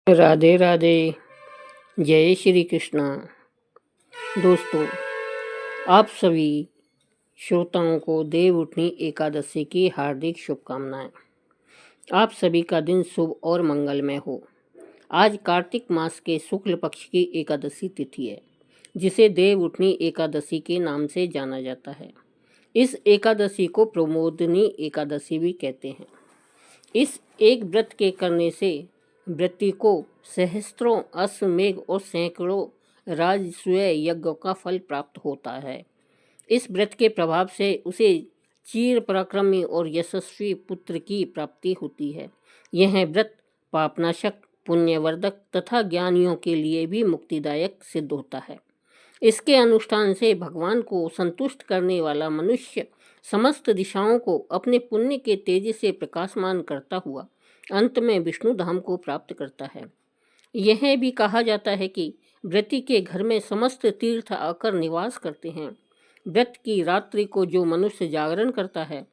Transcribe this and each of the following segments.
राधे राधे। जय श्री कृष्णा। दोस्तों, आप सभी श्रोताओं को देवउठनी एकादशी की हार्दिक शुभकामनाएं। आप सभी का दिन शुभ और मंगलमय हो। आज कार्तिक मास के शुक्ल पक्ष की एकादशी तिथि है, जिसे देवउठनी एकादशी के नाम से जाना जाता है। इस एकादशी को प्रमोदनी एकादशी भी कहते हैं। इस एक व्रत के करने से व्रती को सहस्त्रों अश्वमेघ और सैकड़ों राजसूय यज्ञों का फल प्राप्त होता है। इस व्रत के प्रभाव से उसे चीर पराक्रमी और यशस्वी पुत्र की प्राप्ति होती है। यह व्रत पापनाशक, पुण्यवर्धक तथा ज्ञानियों के लिए भी मुक्तिदायक सिद्ध होता है। इसके अनुष्ठान से भगवान को संतुष्ट करने वाला मनुष्य समस्त दिशाओं को अपने पुण्य के तेज से प्रकाशमान करता हुआ अंत में विष्णु धाम को प्राप्त करता है। यह भी कहा जाता है कि व्रती के घर में समस्त तीर्थ आकर निवास करते हैं। व्रत की रात्रि को जो मनुष्य जागरण करता है,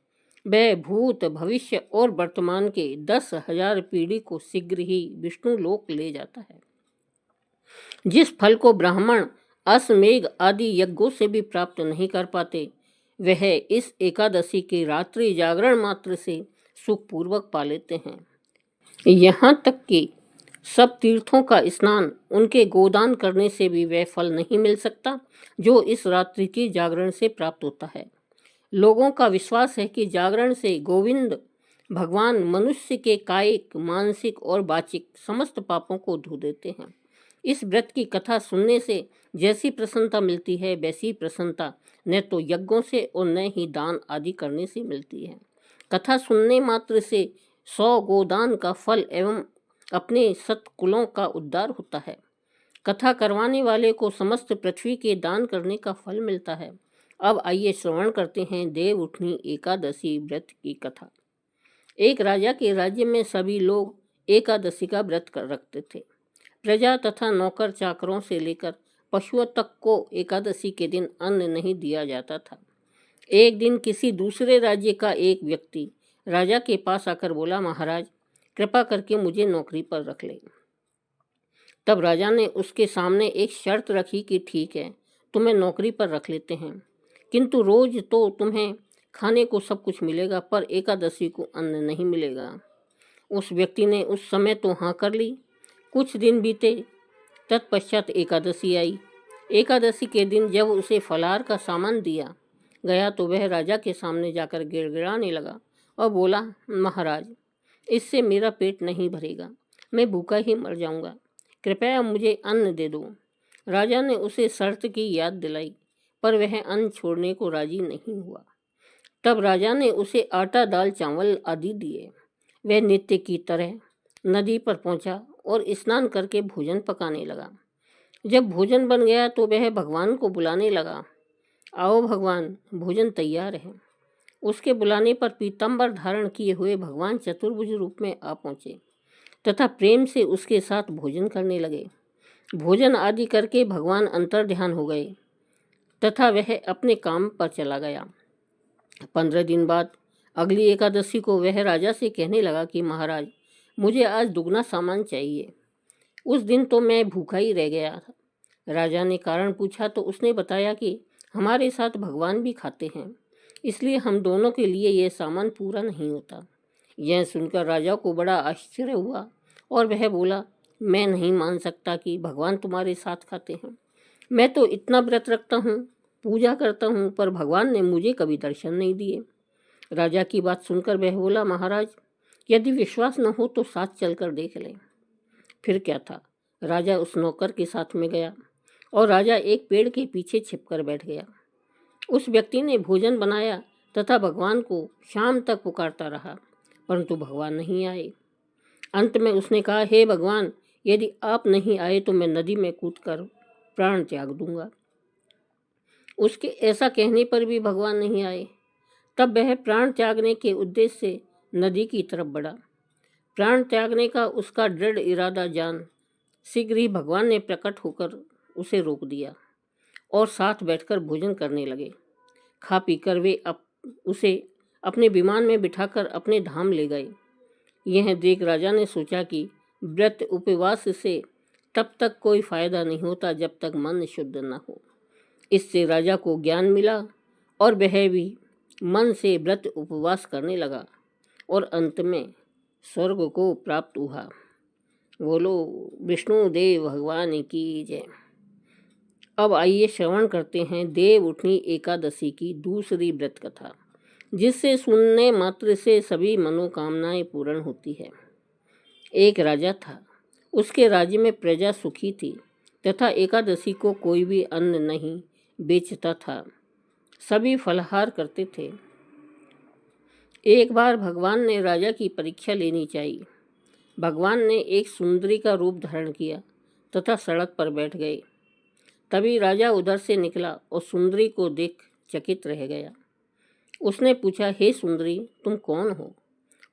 वह भूत, भविष्य और वर्तमान के 10,000 पीढ़ी को शीघ्र ही विष्णु लोक ले जाता है। जिस फल को ब्राह्मण अश्वमेघ आदि यज्ञों से भी प्राप्त नहीं कर पाते, वह इस एकादशी के रात्रि जागरण मात्र से सुखपूर्वक पा लेते हैं। यहाँ तक कि सब तीर्थों का स्नान, उनके गोदान करने से भी वह फल नहीं मिल सकता जो इस रात्रि की जागरण से प्राप्त होता है। लोगों का विश्वास है कि जागरण से गोविंद भगवान मनुष्य के कायिक, मानसिक और वाचिक समस्त पापों को धो देते हैं। इस व्रत की कथा सुनने से जैसी प्रसन्नता मिलती है, वैसी प्रसन्नता न तो यज्ञों से और न ही दान आदि करने से मिलती है। कथा सुनने मात्र से 100 गोदान का फल एवं अपने सत्कुलों का उद्धार होता है। कथा करवाने वाले को समस्त पृथ्वी के दान करने का फल मिलता है। अब आइए श्रवण करते हैं देवउठनी एकादशी व्रत की कथा। एक राजा के राज्य में सभी लोग एकादशी का व्रत रखते थे। प्रजा तथा नौकर चाकरों से लेकर पशुओं तक को एकादशी के दिन अन्न नहीं दिया जाता था। एक दिन किसी दूसरे राज्य का एक व्यक्ति राजा के पास आकर बोला, महाराज, कृपा करके मुझे नौकरी पर रख ले। तब राजा ने उसके सामने एक शर्त रखी कि ठीक है, तुम्हें नौकरी पर रख लेते हैं, किंतु रोज तो तुम्हें खाने को सब कुछ मिलेगा, पर एकादशी को अन्न नहीं मिलेगा। उस व्यक्ति ने उस समय तो हाँ कर ली। कुछ दिन बीते, तत्पश्चात एकादशी आई। एकादशी के दिन जब उसे फलाहार का सामान दिया गया तो वह राजा के सामने जाकर गिड़गिड़ाने लगा और बोला, महाराज, इससे मेरा पेट नहीं भरेगा, मैं भूखा ही मर जाऊंगा, कृपया मुझे अन्न दे दो। राजा ने उसे शर्त की याद दिलाई, पर वह अन्न छोड़ने को राजी नहीं हुआ। तब राजा ने उसे आटा, दाल, चावल आदि दिए। वह नित्य की तरह नदी पर पहुंचा और स्नान करके भोजन पकाने लगा। जब भोजन बन गया तो वह भगवान को बुलाने लगा, आओ भगवान, भोजन तैयार है। उसके बुलाने पर पीताम्बर धारण किए हुए भगवान चतुर्भुज रूप में आ पहुंचे तथा प्रेम से उसके साथ भोजन करने लगे। भोजन आदि करके भगवान अंतर्ध्यान हो गए तथा वह अपने काम पर चला गया। 15 दिन बाद अगली एकादशी को वह राजा से कहने लगा कि महाराज, मुझे आज दुगना सामान चाहिए। उस दिन तो मैं भूखा ही रह गया था। राजा ने कारण पूछा तो उसने बताया कि हमारे साथ भगवान भी खाते हैं, इसलिए हम दोनों के लिए यह सामान पूरा नहीं होता। यह सुनकर राजा को बड़ा आश्चर्य हुआ और वह बोला, मैं नहीं मान सकता कि भगवान तुम्हारे साथ खाते हैं। मैं तो इतना व्रत रखता हूँ, पूजा करता हूँ, पर भगवान ने मुझे कभी दर्शन नहीं दिए। राजा की बात सुनकर वह बोला, महाराज, यदि विश्वास न हो तो साथ चलकर देख लें। फिर क्या था, राजा उस नौकर के साथ में गया और राजा एक पेड़ के पीछे छिपकर बैठ गया। उस व्यक्ति ने भोजन बनाया तथा भगवान को शाम तक पुकारता रहा, परंतु भगवान नहीं आए। अंत में उसने कहा, हे भगवान, यदि आप नहीं आए तो मैं नदी में कूदकर प्राण त्याग दूंगा। उसके ऐसा कहने पर भी भगवान नहीं आए। तब वह प्राण त्यागने के उद्देश्य से नदी की तरफ बढ़ा। प्राण त्यागने का उसका दृढ़ इरादा जान शीघ्र ही भगवान ने प्रकट होकर उसे रोक दिया और साथ बैठकर भोजन करने लगे। खा पीकर वे उसे अपने विमान में बिठाकर अपने धाम ले गए। यह देख राजा ने सोचा कि व्रत उपवास से तब तक कोई फायदा नहीं होता जब तक मन शुद्ध न हो। इससे राजा को ज्ञान मिला और वह भी मन से व्रत उपवास करने लगा और अंत में स्वर्ग को प्राप्त हुआ। बोलो विष्णु देव भगवान की जय। अब आइए श्रवण करते हैं देव उठनी एकादशी की दूसरी व्रत कथा, जिससे सुनने मात्र से सभी मनोकामनाएं पूर्ण होती है। एक राजा था, उसके राज्य में प्रजा सुखी थी तथा एकादशी को कोई भी अन्न नहीं बेचता था, सभी फलाहार करते थे। एक बार भगवान ने राजा की परीक्षा लेनी चाहिए। भगवान ने एक सुंदरी का रूप धारण किया तथा सड़क पर बैठ गए। तभी राजा उधर से निकला और सुंदरी को देख चकित रह गया। उसने पूछा, हे सुंदरी, तुम कौन हो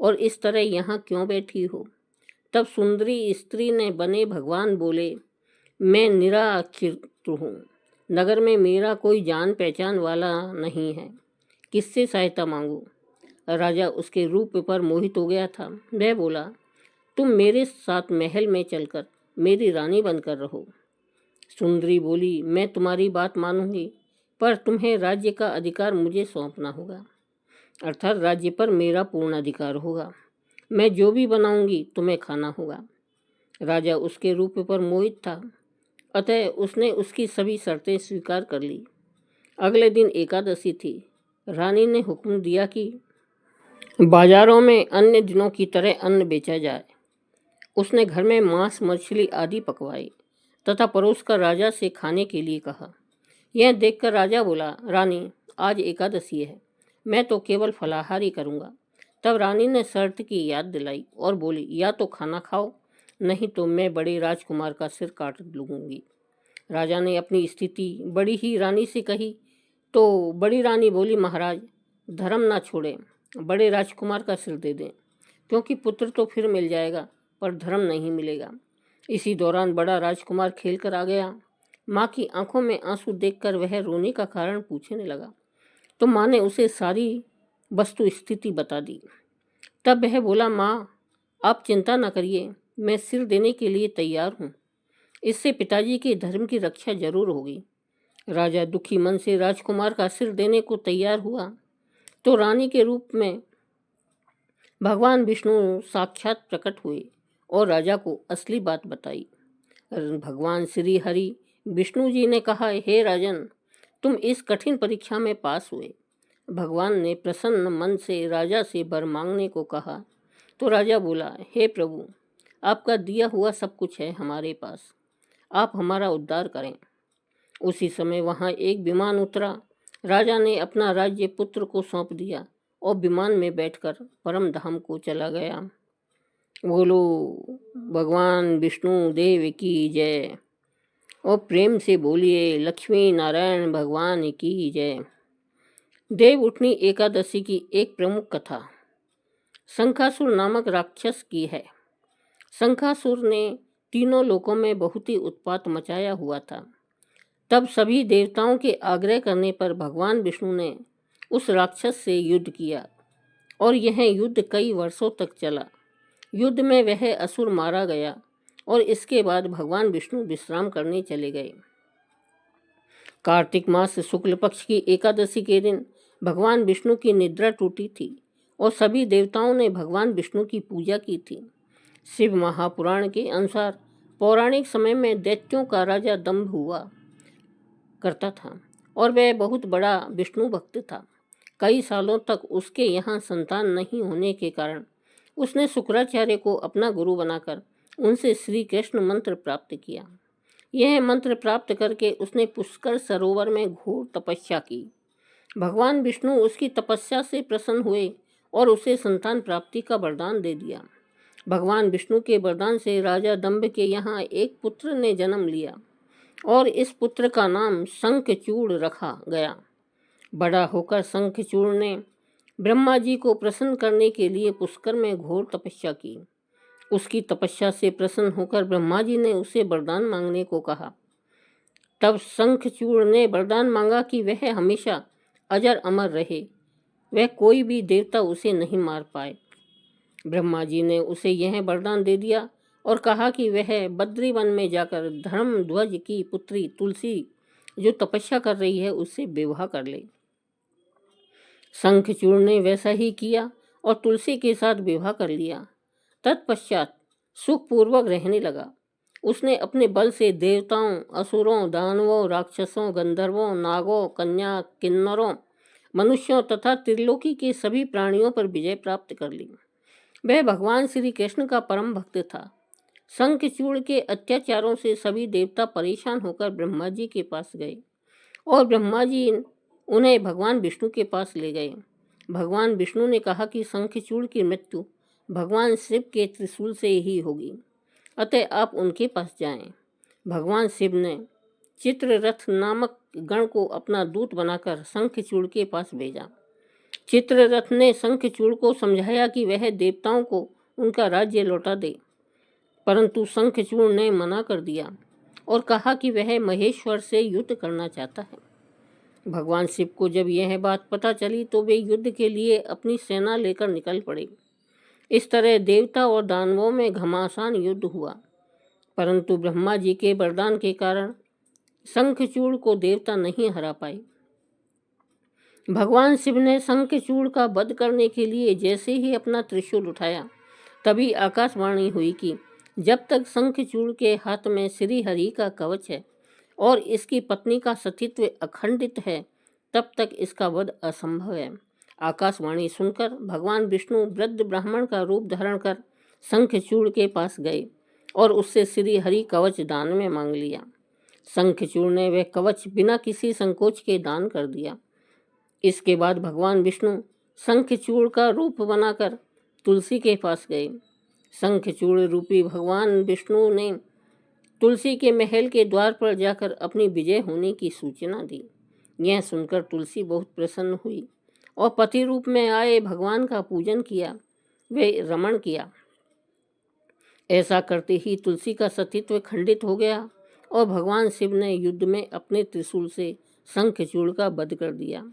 और इस तरह यहाँ क्यों बैठी हो? तब सुंदरी स्त्री ने बने भगवान बोले, मैं निराश्रित हूँ, नगर में मेरा कोई जान पहचान वाला नहीं है, किससे सहायता मांगूं? राजा उसके रूप पर मोहित हो गया था। वह बोला, तुम मेरे साथ महल में चलकर मेरी रानी बनकर रहो। सुंदरी बोली, मैं तुम्हारी बात मानूंगी, पर तुम्हें राज्य का अधिकार मुझे सौंपना होगा, अर्थात राज्य पर मेरा पूर्ण अधिकार होगा। मैं जो भी बनाऊंगी तुम्हें खाना होगा। राजा उसके रूप पर मोहित था, अतः उसने उसकी सभी शर्तें स्वीकार कर ली। अगले दिन एकादशी थी। रानी ने हुक्म दिया कि बाजारों में अन्य दिनों की तरह अन्न बेचा जाए। उसने घर में मांस मछली आदि पकवाई तथा परोसकर राजा से खाने के लिए कहा। यह देखकर राजा बोला, रानी, आज एकादशी है, मैं तो केवल फलाहार ही करूँगा। तब रानी ने शर्त की याद दिलाई और बोली, या तो खाना खाओ, नहीं तो मैं बड़े राजकुमार का सिर काट लूँगी। राजा ने अपनी स्थिति बड़ी ही रानी से कही तो बड़ी रानी बोली, महाराज, धर्म ना छोड़ें, बड़े राजकुमार का सिर दे दें, क्योंकि पुत्र तो फिर मिल जाएगा पर धर्म नहीं मिलेगा। इसी दौरान बड़ा राजकुमार खेल कर आ गया। माँ की आंखों में आंसू देखकर वह रोने का कारण पूछने लगा, तो माँ ने उसे सारी वस्तु स्थिति बता दी। तब वह बोला, माँ, आप चिंता न करिए, मैं सिर देने के लिए तैयार हूँ, इससे पिताजी के धर्म की रक्षा जरूर होगी। राजा दुखी मन से राजकुमार का सिर देने को तैयार हुआ तो रानी के रूप में भगवान विष्णु साक्षात प्रकट हुए और राजा को असली बात बताई। भगवान श्री हरि विष्णु जी ने कहा, हे राजन, तुम इस कठिन परीक्षा में पास हुए। भगवान ने प्रसन्न मन से राजा से वर मांगने को कहा तो राजा बोला, हे प्रभु, आपका दिया हुआ सब कुछ है हमारे पास, आप हमारा उद्धार करें। उसी समय वहाँ एक विमान उतरा। राजा ने अपना राज्य पुत्र को सौंप दिया और विमान में बैठकर परम धाम को चला गया। बोलो भगवान विष्णु देव की जय और प्रेम से बोलिए लक्ष्मी नारायण भगवान की जय। देव उठनी एकादशी की एक प्रमुख कथा शंखासुर नामक राक्षस की है। शंखासुर ने तीनों लोकों में बहुत ही उत्पात मचाया हुआ था। तब सभी देवताओं के आग्रह करने पर भगवान विष्णु ने उस राक्षस से युद्ध किया और यह युद्ध कई वर्षों तक चला। युद्ध में वह असुर मारा गया और इसके बाद भगवान विष्णु विश्राम करने चले गए। कार्तिक मास शुक्ल पक्ष की एकादशी के दिन भगवान विष्णु की निद्रा टूटी थी और सभी देवताओं ने भगवान विष्णु की पूजा की थी। शिव महापुराण के अनुसार पौराणिक समय में दैत्यों का राजा दंभ हुआ करता था और वह बहुत बड़ा विष्णु भक्त था। कई सालों तक उसके यहाँ संतान नहीं होने के कारण उसने शुक्राचार्य को अपना गुरु बनाकर उनसे श्री कृष्ण मंत्र प्राप्त किया। यह मंत्र प्राप्त करके उसने पुष्कर सरोवर में घोर तपस्या की। भगवान विष्णु उसकी तपस्या से प्रसन्न हुए और उसे संतान प्राप्ति का वरदान दे दिया। भगवान विष्णु के वरदान से राजा दंभ के यहाँ एक पुत्र ने जन्म लिया और इस पुत्र का नाम शंखचूड़ रखा गया। बड़ा होकर शंखचूड़ ने ब्रह्मा जी को प्रसन्न करने के लिए पुष्कर में घोर तपस्या की। उसकी तपस्या से प्रसन्न होकर ब्रह्मा जी ने उसे वरदान मांगने को कहा। तब शंखचूड़ ने वरदान मांगा कि वह हमेशा अजर अमर रहे, वह कोई भी देवता उसे नहीं मार पाए। ब्रह्मा जी ने उसे यह वरदान दे दिया। और कहा कि वह बद्री वन में जाकर धर्मध्वज की पुत्री तुलसी जो तपस्या कर रही है उससे विवाह कर ले। शंखचूड़ ने वैसा ही किया और तुलसी के साथ विवाह कर लिया। तत्पश्चात सुखपूर्वक रहने लगा। उसने अपने बल से देवताओं, असुरों, दानवों, राक्षसों, गंधर्वों, नागों, कन्या, किन्नरों, मनुष्यों तथा त्रिलोकी के सभी प्राणियों पर विजय प्राप्त कर ली। वह भगवान श्री कृष्ण का परम भक्त था। शंखचूड़ के अत्याचारों से सभी देवता परेशान होकर ब्रह्मा जी के पास गए और ब्रह्मा जी उन्हें भगवान विष्णु के पास ले गए। भगवान विष्णु ने कहा कि शंखचूड़ की मृत्यु भगवान शिव के त्रिशूल से ही होगी, अतः आप उनके पास जाएं। भगवान शिव ने चित्ररथ नामक गण को अपना दूत बनाकर शंखचूड़ के पास भेजा। चित्ररथ ने शंखचूड़ को समझाया कि वह देवताओं को उनका राज्य लौटा दे, परंतु शंखचूड़ ने मना कर दिया और कहा कि वह महेश्वर से युद्ध करना चाहता है। भगवान शिव को जब यह बात पता चली तो वे युद्ध के लिए अपनी सेना लेकर निकल पड़े। इस तरह देवता और दानवों में घमासान युद्ध हुआ, परंतु ब्रह्मा जी के वरदान के कारण शंखचूड़ को देवता नहीं हरा पाए। भगवान शिव ने शंखचूड़ का वध करने के लिए जैसे ही अपना त्रिशूल उठाया, तभी आकाशवाणी हुई कि जब तक शंखचूड़ के हाथ में श्री हरि का कवच है और इसकी पत्नी का सतीत्व अखंडित है, तब तक इसका वध असंभव है। आकाशवाणी सुनकर भगवान विष्णु वृद्ध ब्राह्मण का रूप धारण कर शंखचूड़ के पास गए और उससे श्री हरि कवच दान में मांग लिया। शंखचूड़ ने वह कवच बिना किसी संकोच के दान कर दिया। इसके बाद भगवान विष्णु शंखचूड़ का रूप बनाकर तुलसी के पास गए। शंखचूड़ रूपी भगवान विष्णु ने तुलसी के महल के द्वार पर जाकर अपनी विजय होने की सूचना दी। यह सुनकर तुलसी बहुत प्रसन्न हुई और पति रूप में आए भगवान का पूजन किया, वे रमण किया। ऐसा करते ही तुलसी का सतीत्व खंडित हो गया और भगवान शिव ने युद्ध में अपने त्रिशूल से शंखचूड़ का वध कर दिया।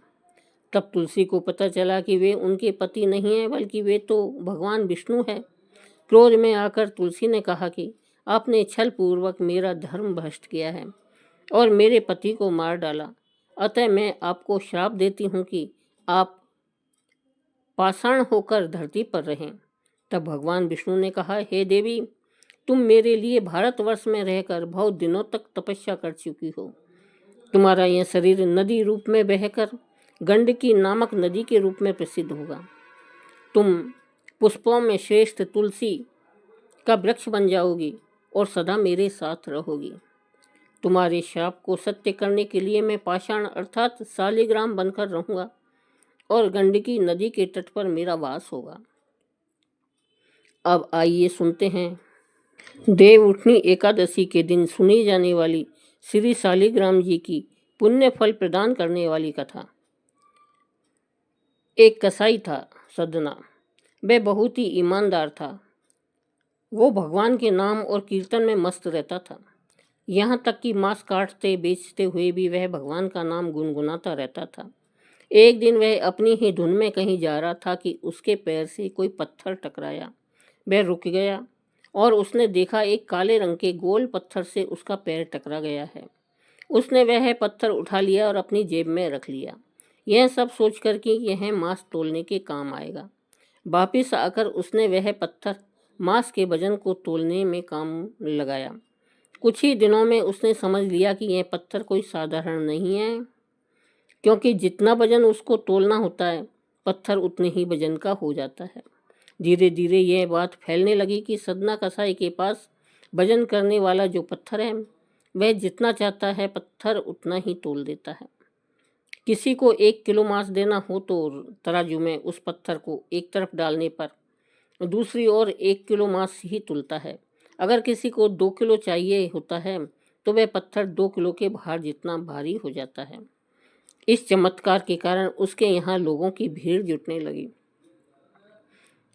तब तुलसी को पता चला कि वे उनके पति नहीं हैं, बल्कि वे तो भगवान विष्णु हैं। क्रोध में आकर तुलसी ने कहा कि आपने छल पूर्वक मेरा धर्म भ्रष्ट किया है और मेरे पति को मार डाला, अतः मैं आपको श्राप देती हूँ कि आप पाषाण होकर धरती पर रहें। तब भगवान विष्णु ने कहा, हे देवी, तुम मेरे लिए भारतवर्ष में रहकर बहुत दिनों तक तपस्या कर चुकी हो। तुम्हारा यह शरीर नदी रूप में बहकर गंडकी नामक नदी के रूप में प्रसिद्ध होगा। तुम पुष्पों में श्रेष्ठ तुलसी का वृक्ष बन जाओगी और सदा मेरे साथ रहोगी। तुम्हारे श्राप को सत्य करने के लिए मैं पाषाण अर्थात शालिग्राम बनकर रहूंगा और गंडकी नदी के तट पर मेरा वास होगा। अब आइए सुनते हैं देवउठनी एकादशी के दिन सुनी जाने वाली श्री शालिग्राम जी की पुण्य फल प्रदान करने वाली कथा। एक कसाई था सदना। वह बहुत ही ईमानदार था। वो भगवान के नाम और कीर्तन में मस्त रहता था। यहाँ तक कि मांस काटते बेचते हुए भी वह भगवान का नाम गुनगुनाता रहता था। एक दिन वह अपनी ही धुन में कहीं जा रहा था कि उसके पैर से कोई पत्थर टकराया। वह रुक गया और उसने देखा एक काले रंग के गोल पत्थर से उसका पैर टकरा गया है। उसने वह पत्थर उठा लिया और अपनी जेब में रख लिया, यह सब सोचकर कि यह मांस तोलने के काम आएगा। वापिस आकर उसने वह पत्थर मांस के वजन को तोलने में काम लगाया। कुछ ही दिनों में उसने समझ लिया कि यह पत्थर कोई साधारण नहीं है, क्योंकि जितना वजन उसको तोलना होता है पत्थर उतने ही वजन का हो जाता है। धीरे धीरे यह बात फैलने लगी कि सदना कसाई के पास वजन करने वाला जो पत्थर है वह जितना चाहता है पत्थर उतना ही तोल देता है। किसी को 1 किलो मांस देना हो तो तराजू में उस पत्थर को एक तरफ डालने पर दूसरी ओर 1 किलो मांस ही तुलता है। अगर किसी को 2 किलो चाहिए होता है तो वह पत्थर 2 किलो के भार जितना भारी हो जाता है। इस चमत्कार के कारण उसके यहाँ लोगों की भीड़ जुटने लगी।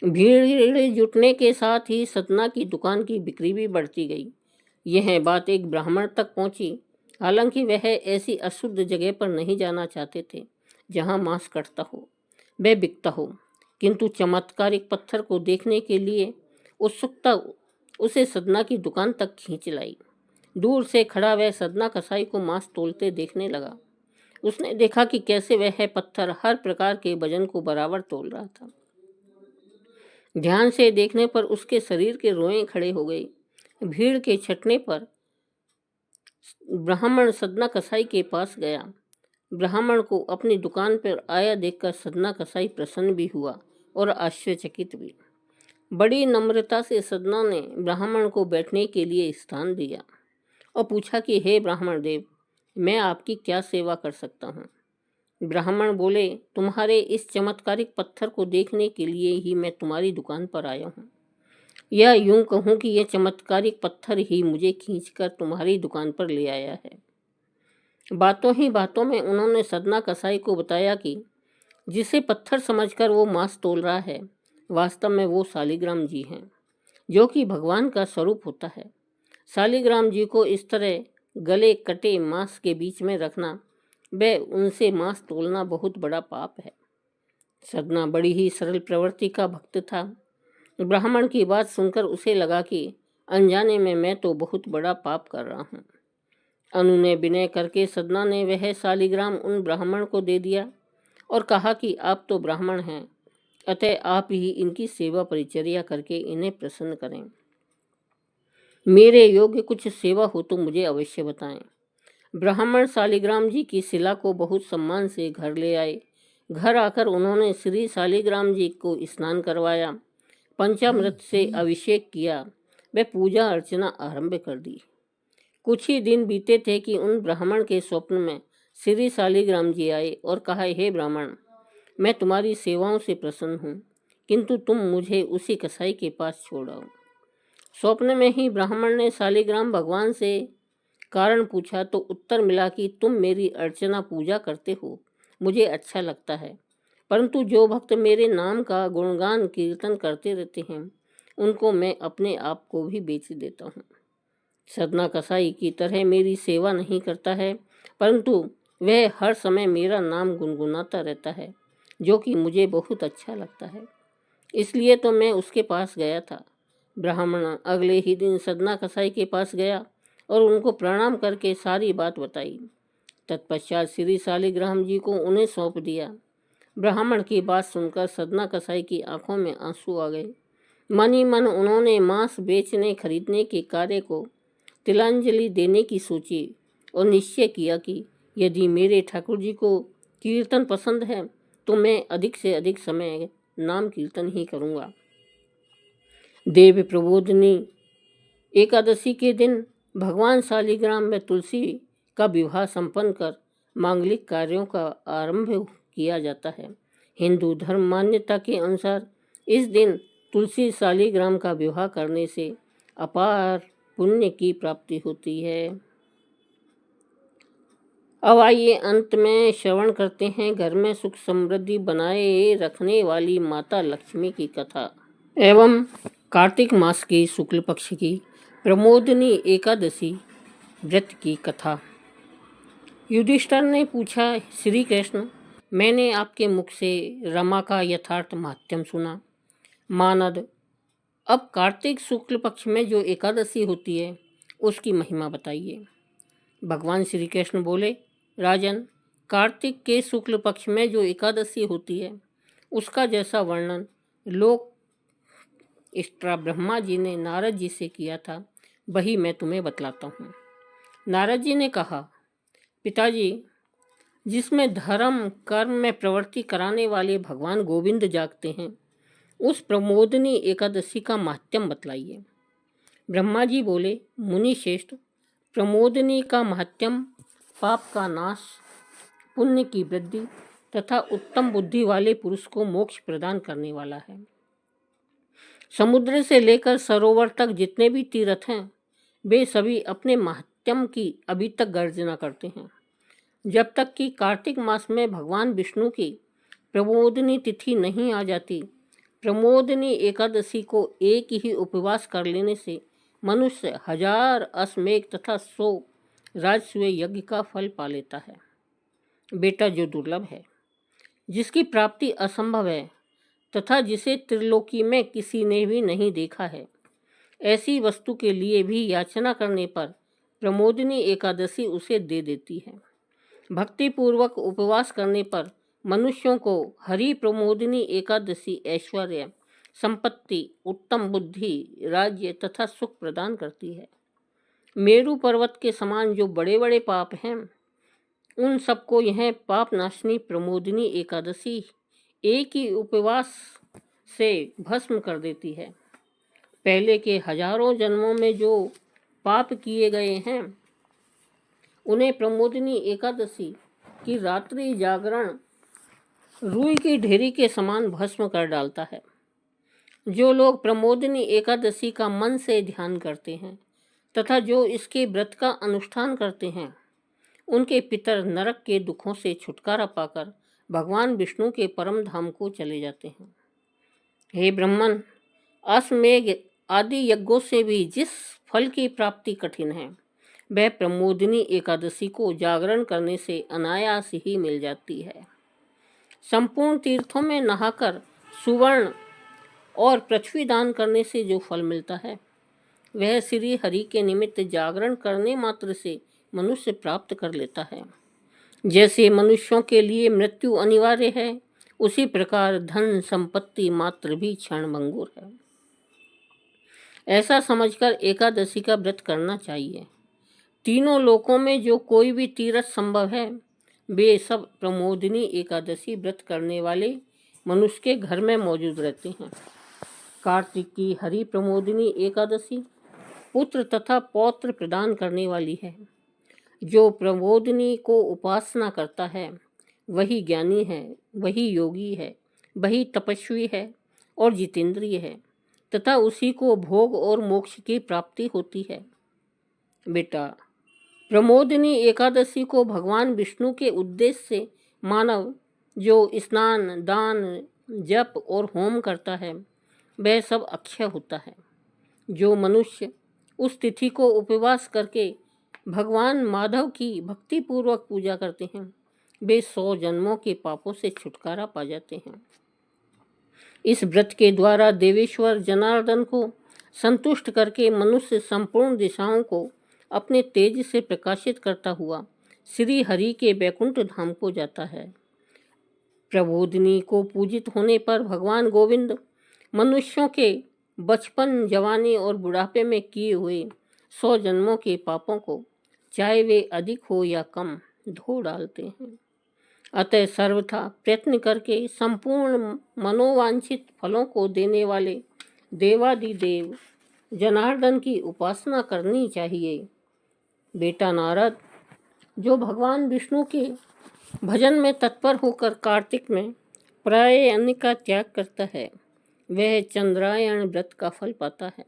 भीड़ जुटने के साथ ही सदना की दुकान की बिक्री भी बढ़ती गई। यह बात एक ब्राह्मण तक पहुंची। हालांकि वह ऐसी अशुद्ध जगह पर नहीं जाना चाहते थे जहां मांस कटता हो, वह बिकता हो, किंतु चमत्कारिक पत्थर को देखने के लिए उत्सुकता उसे सदना की दुकान तक खींच लाई। दूर से खड़ा वह सदना कसाई को मांस तोलते देखने लगा। उसने देखा कि कैसे वह पत्थर हर प्रकार के वजन को बराबर तोल रहा था। ध्यान से देखने पर उसके शरीर के रोएं खड़े हो गए। भीड़ के छटने पर ब्राह्मण सदना कसाई के पास गया। ब्राह्मण को अपनी दुकान पर आया देखकर सदना कसाई प्रसन्न भी हुआ और आश्चर्यचकित भी। बड़ी नम्रता से सदना ने ब्राह्मण को बैठने के लिए स्थान दिया और पूछा कि हे ब्राह्मण देव, मैं आपकी क्या सेवा कर सकता हूँ। ब्राह्मण बोले, तुम्हारे इस चमत्कारिक पत्थर को देखने के लिए ही मैं तुम्हारी दुकान पर आया हूँ, या यूं कहूँ कि यह चमत्कारिक पत्थर ही मुझे खींचकर तुम्हारी दुकान पर ले आया है। बातों ही बातों में उन्होंने सदना कसाई को बताया कि जिसे पत्थर समझकर वो मांस तोल रहा है, वास्तव में वो शालिग्राम जी हैं, जो कि भगवान का स्वरूप होता है। शालिग्राम जी को इस तरह गले कटे मांस के बीच में रखना, व उनसे मांस तोलना बहुत बड़ा पाप है। सदना बड़ी ही सरल प्रवृत्ति का भक्त था। ब्राह्मण की बात सुनकर उसे लगा कि अनजाने में मैं तो बहुत बड़ा पाप कर रहा हूँ। अनुनय विनय करके सदना ने वह शालिग्राम उन ब्राह्मण को दे दिया और कहा कि आप तो ब्राह्मण हैं, अतः आप ही इनकी सेवा परिचर्या करके इन्हें प्रसन्न करें। मेरे योग्य कुछ सेवा हो तो मुझे अवश्य बताएं। ब्राह्मण शालिग्राम जी की शिला को बहुत सम्मान से घर ले आए। घर आकर उन्होंने श्री शालिग्राम जी को स्नान करवाया, पंचामृत से अभिषेक किया, व पूजा अर्चना आरंभ कर दी। कुछ ही दिन बीते थे कि उन ब्राह्मण के स्वप्न में श्री शालिग्राम जी आए और कहा, हे ब्राह्मण, मैं तुम्हारी सेवाओं से प्रसन्न हूँ, किंतु तुम मुझे उसी कसाई के पास छोड़ आओ। स्वप्न में ही ब्राह्मण ने शालिग्राम भगवान से कारण पूछा तो उत्तर मिला कि तुम मेरी अर्चना पूजा करते हो, मुझे अच्छा लगता है, परंतु जो भक्त मेरे नाम का गुणगान कीर्तन करते रहते हैं, उनको मैं अपने आप को भी बेच देता हूँ। सदना कसाई की तरह मेरी सेवा नहीं करता है, परंतु वह हर समय मेरा नाम गुनगुनाता रहता है, जो कि मुझे बहुत अच्छा लगता है, इसलिए तो मैं उसके पास गया था। ब्राह्मण अगले ही दिन सदना कसाई के पास गया और उनको प्रणाम करके सारी बात बताई। तत्पश्चात श्री शालिग्राम जी को उन्हें सौंप दिया। ब्राह्मण की बात सुनकर सदना कसाई की आंखों में आंसू आ गए। मन ही मन उन्होंने मांस बेचने खरीदने के कार्य को तिलांजलि देने की सोची और निश्चय किया कि यदि मेरे ठाकुर जी को कीर्तन पसंद है तो मैं अधिक से अधिक समय नाम कीर्तन ही करूँगा। देव प्रबोधिनी एकादशी के दिन भगवान शालिग्राम में तुलसी का विवाह संपन्न कर मांगलिक कार्यों का आरंभ किया जाता है। हिंदू धर्म मान्यता के अनुसार इस दिन तुलसी शालिग्राम का विवाह करने से अपार पुण्य की प्राप्ति होती है। अब आइए अंत में श्रवण करते हैं घर में सुख समृद्धि बनाए रखने वाली माता लक्ष्मी की कथा एवं कार्तिक मास के शुक्ल पक्ष की प्रमोदनी एकादशी व्रत की कथा। युधिष्ठिर ने पूछा, श्री कृष्ण, मैंने आपके मुख से रमा का यथार्थ महात्म्य सुना। मानद, अब कार्तिक शुक्ल पक्ष में जो एकादशी होती है उसकी महिमा बताइए। भगवान श्री कृष्ण बोले, राजन, कार्तिक के शुक्ल पक्ष में जो एकादशी होती है उसका जैसा वर्णन लोक इष्टा ब्रह्मा जी ने नारद जी से किया था, वही मैं तुम्हें बतलाता हूँ। नारद जी ने कहा, पिताजी, जिसमें धर्म कर्म में प्रवृत्ति कराने वाले भगवान गोविंद जागते हैं, उस प्रमोदनी एकादशी का महात्म्य बतलाइए। ब्रह्मा जी बोले, मुनि श्रेष्ठ, प्रमोदनी का महात्म्य पाप का नाश, पुण्य की वृद्धि तथा उत्तम बुद्धि वाले पुरुष को मोक्ष प्रदान करने वाला है। समुद्र से लेकर सरोवर तक जितने भी तीर्थ हैं, वे सभी अपने महात्म्य की अभी तक गर्जना करते हैं। जब तक कि कार्तिक मास में भगवान विष्णु की प्रमोदनी तिथि नहीं आ जाती, प्रमोदनी एकादशी को एक ही उपवास कर लेने से मनुष्य 1000 अश्वमेघ तथा 100 राजसूय यज्ञ का फल पा लेता है। बेटा, जो दुर्लभ है, जिसकी प्राप्ति असंभव है तथा जिसे त्रिलोकी में किसी ने भी नहीं देखा है, ऐसी वस्तु के लिए भी याचना करने पर प्रमोदिनी एकादशी उसे दे देती है। भक्तिपूर्वक उपवास करने पर मनुष्यों को हरि प्रमोदिनी एकादशी ऐश्वर्य, संपत्ति, उत्तम बुद्धि, राज्य तथा सुख प्रदान करती है। मेरु पर्वत के समान जो बड़े बड़े पाप हैं, उन सबको यह पाप नाशनी प्रमोदिनी एकादशी एक ही उपवास से भस्म कर देती है। पहले के हजारों जन्मों में जो पाप किए गए हैं, उन्हें प्रमोदिनी एकादशी की रात्रि जागरण रुई की ढेरी के समान भस्म कर डालता है। जो लोग प्रमोदिनी एकादशी का मन से ध्यान करते हैं तथा जो इसके व्रत का अनुष्ठान करते हैं, उनके पितर नरक के दुखों से छुटकारा पाकर भगवान विष्णु के परम धाम को चले जाते हैं। हे ब्राह्मण, अश्वमेध आदि यज्ञों से भी जिस फल की प्राप्ति कठिन है, वह प्रमोदिनी एकादशी को जागरण करने से अनायास ही मिल जाती है। संपूर्ण तीर्थों में नहाकर सुवर्ण और पृथ्वी दान करने से जो फल मिलता है, वह श्री हरि के निमित्त जागरण करने मात्र से मनुष्य प्राप्त कर लेता है। जैसे मनुष्यों के लिए मृत्यु अनिवार्य है, उसी प्रकार धन संपत्ति मात्र भी क्षणभंगुर है। ऐसा समझकर एकादशी का व्रत करना चाहिए। तीनों लोकों में जो कोई भी तीर्थ संभव है, वे सब प्रमोदिनी एकादशी व्रत करने वाले मनुष्य के घर में मौजूद रहते हैं। कार्तिक की हरि प्रमोदिनी एकादशी पुत्र तथा पौत्र प्रदान करने वाली है। जो प्रमोदिनी को उपासना करता है, वही ज्ञानी है, वही योगी है, वही तपस्वी है और जितेंद्रिय है तथा उसी को भोग और मोक्ष की प्राप्ति होती है। बेटा, प्रमोदिनी एकादशी को भगवान विष्णु के उद्देश्य से मानव जो स्नान, दान, जप और होम करता है, वह सब अक्षय होता है। जो मनुष्य उस तिथि को उपवास करके भगवान माधव की भक्तिपूर्वक पूजा करते हैं, वे 100 जन्मों के पापों से छुटकारा पा जाते हैं। इस व्रत के द्वारा देवेश्वर जनार्दन को संतुष्ट करके मनुष्य संपूर्ण दिशाओं को अपने तेज से प्रकाशित करता हुआ श्री हरि के वैकुंठ धाम को जाता है। प्रबोधिनी को पूजित होने पर भगवान गोविंद मनुष्यों के बचपन, जवानी और बुढ़ापे में किए हुए 100 जन्मों के पापों को, चाहे वे अधिक हो या कम, धो डालते हैं। अतः सर्वथा प्रयत्न करके संपूर्ण मनोवांछित फलों को देने वाले देवादिदेव जनार्दन की उपासना करनी चाहिए। बेटा नारद, जो भगवान विष्णु के भजन में तत्पर होकर कार्तिक में प्राय अन्न का त्याग करता है, वह चंद्रायण व्रत का फल पाता है।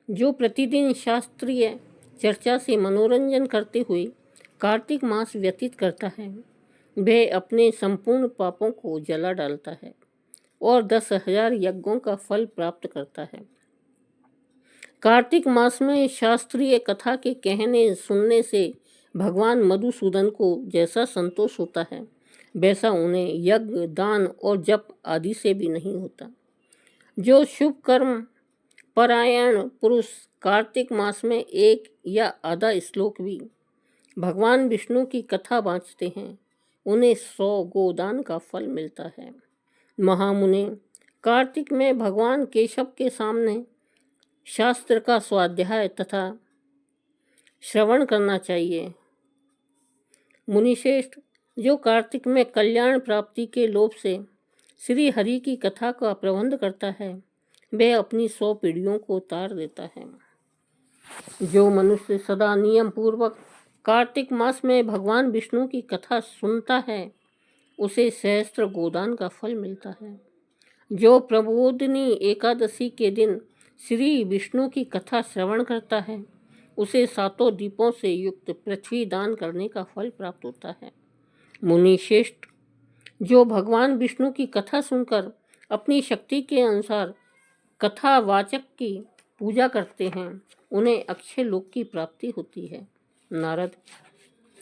जो प्रतिदिन शास्त्रीय चर्चा से मनोरंजन करते हुए कार्तिक मास व्यतीत करता है, वह अपने संपूर्ण पापों को जला डालता है और 10,000 यज्ञों का फल प्राप्त करता है। कार्तिक मास में शास्त्रीय कथा के कहने सुनने से भगवान मधुसूदन को जैसा संतोष होता है, वैसा उन्हें यज्ञ, दान और जप आदि से भी नहीं होता। जो शुभ कर्म परायण पुरुष कार्तिक मास में एक या आधा श्लोक भी भगवान विष्णु की कथा बाँचते हैं, उन्हें 100 गोदान का फल मिलता है। महामुने, कार्तिक में भगवान केशव के सामने शास्त्र का स्वाध्याय तथा श्रवण करना चाहिए। मुनिश्रेष्ठ, जो कार्तिक में कल्याण प्राप्ति के लोभ से श्री हरि की कथा का प्रबंध करता है, वह अपनी 100 पीढ़ियों को तार देता है। जो मनुष्य सदा नियम पूर्वक कार्तिक मास में भगवान विष्णु की कथा सुनता है, उसे सहस्त्र गोदान का फल मिलता है। जो प्रबोधिनी एकादशी के दिन श्री विष्णु की कथा श्रवण करता है, उसे 7 दीपों से युक्त पृथ्वी दान करने का फल प्राप्त होता है। मुनि श्रेष्ठ, जो भगवान विष्णु की कथा सुनकर अपनी शक्ति के अनुसार कथावाचक की पूजा करते हैं, उन्हें अक्षय लोक की प्राप्ति होती है। नारद,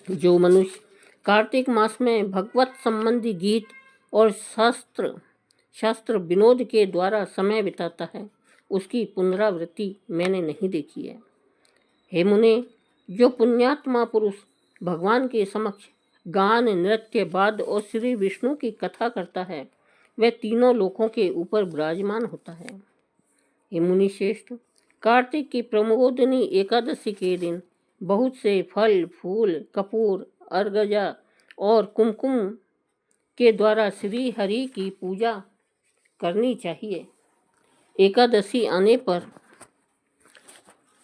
जो मनुष्य कार्तिक मास में भगवत संबंधी गीत और शास्त्र विनोद के द्वारा समय बिताता है, उसकी पुनरावृत्ति मैंने नहीं देखी है। हे मुने, जो पुण्यात्मा पुरुष भगवान के समक्ष गान, नृत्य, वाद्य और श्री विष्णु की कथा करता है, वह तीनों लोकों के ऊपर विराजमान होता है। हे मुनि श्रेष्ठ, कार्तिक की प्रमोदिनी एकादशी के दिन बहुत से फल, फूल, कपूर, अर्गजा और कुमकुम के द्वारा श्री हरि की पूजा करनी चाहिए। एकादशी आने पर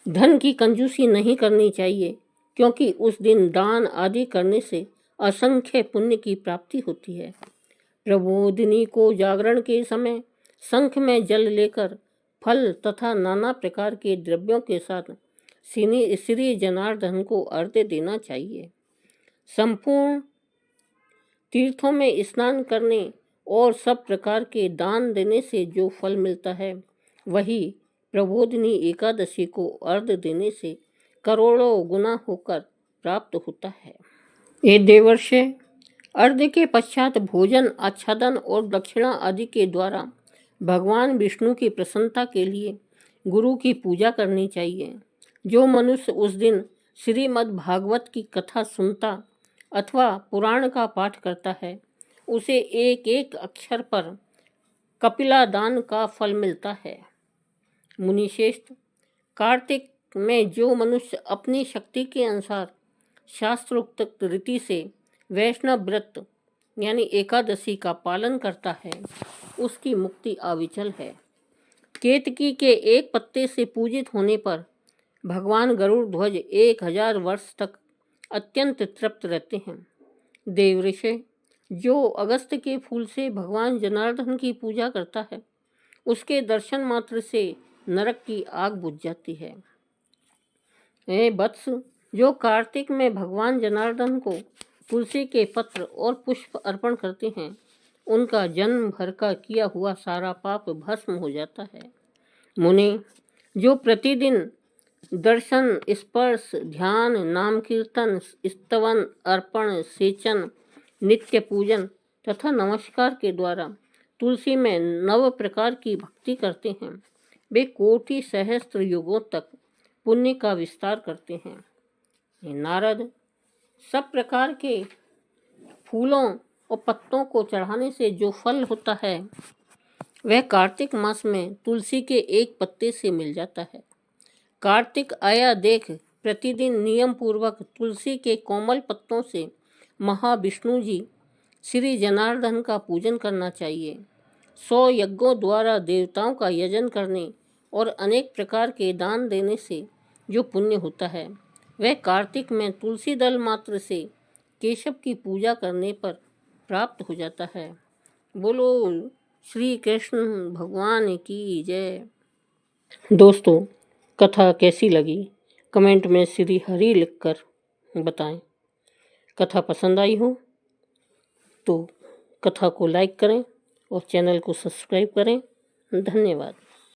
धन की कंजूसी नहीं करनी चाहिए, क्योंकि उस दिन दान आदि करने से असंख्य पुण्य की प्राप्ति होती है। प्रबोधिनी को जागरण के समय शंख में जल लेकर फल तथा नाना प्रकार के द्रव्यों के साथ श्री जनार्दन को अर्घ्य देना चाहिए। संपूर्ण तीर्थों में स्नान करने और सब प्रकार के दान देने से जो फल मिलता है, वही प्रबोधिनी एकादशी को अर्घ्य देने से करोड़ों गुना होकर प्राप्त होता है। ये देवर्षे, अर्घ्य के पश्चात भोजन, आच्छादन और दक्षिणा आदि के द्वारा भगवान विष्णु की प्रसन्नता के लिए गुरु की पूजा करनी चाहिए। जो मनुष्य उस दिन श्रीमद् भागवत की कथा सुनता अथवा पुराण का पाठ करता है, उसे एक एक अक्षर पर कपिला दान का फल मिलता है। मुनिश्रेष्ठ, कार्तिक में जो मनुष्य अपनी शक्ति के अनुसार शास्त्रोक्त रीति से वैष्णव व्रत यानी एकादशी का पालन करता है, उसकी मुक्ति अविचल है। केतकी के एक पत्ते से पूजित होने पर भगवान गरुड़ ध्वज 1000 वर्ष तक अत्यंत तृप्त रहते हैं। देवऋषि, जो अगस्त के फूल से भगवान जनार्दन की पूजा करता है, उसके दर्शन मात्र से नरक की आग बुझ जाती है। हे वत्स, जो कार्तिक में भगवान जनार्दन को तुलसी के पत्र और पुष्प अर्पण करते हैं, उनका जन्म भर का किया हुआ सारा पाप भस्म हो जाता है। मुने, जो प्रतिदिन दर्शन, स्पर्श, ध्यान, नाम कीर्तन, स्तवन, अर्पण, सेचन, नित्य पूजन तथा नमस्कार के द्वारा तुलसी में 9 प्रकार की भक्ति करते हैं, वे कोटि सहस्त्र युगों तक पुण्य का विस्तार करते हैं। नारद, सब प्रकार के फूलों और पत्तों को चढ़ाने से जो फल होता है, वह कार्तिक मास में तुलसी के एक पत्ते से मिल जाता है। कार्तिक आया देख प्रतिदिन नियम पूर्वक तुलसी के कोमल पत्तों से महाविष्णु जी श्री जनार्दन का पूजन करना चाहिए। 100 यज्ञों द्वारा देवताओं का यजन करने और अनेक प्रकार के दान देने से जो पुण्य होता है, वह कार्तिक में तुलसी दल मात्र से केशव की पूजा करने पर प्राप्त हो जाता है। बोलो श्री कृष्ण भगवान की जय। दोस्तों, कथा कैसी लगी कमेंट में श्री हरि लिखकर बताएं। कथा पसंद आई हो तो कथा को लाइक करें और चैनल को सब्सक्राइब करें। धन्यवाद।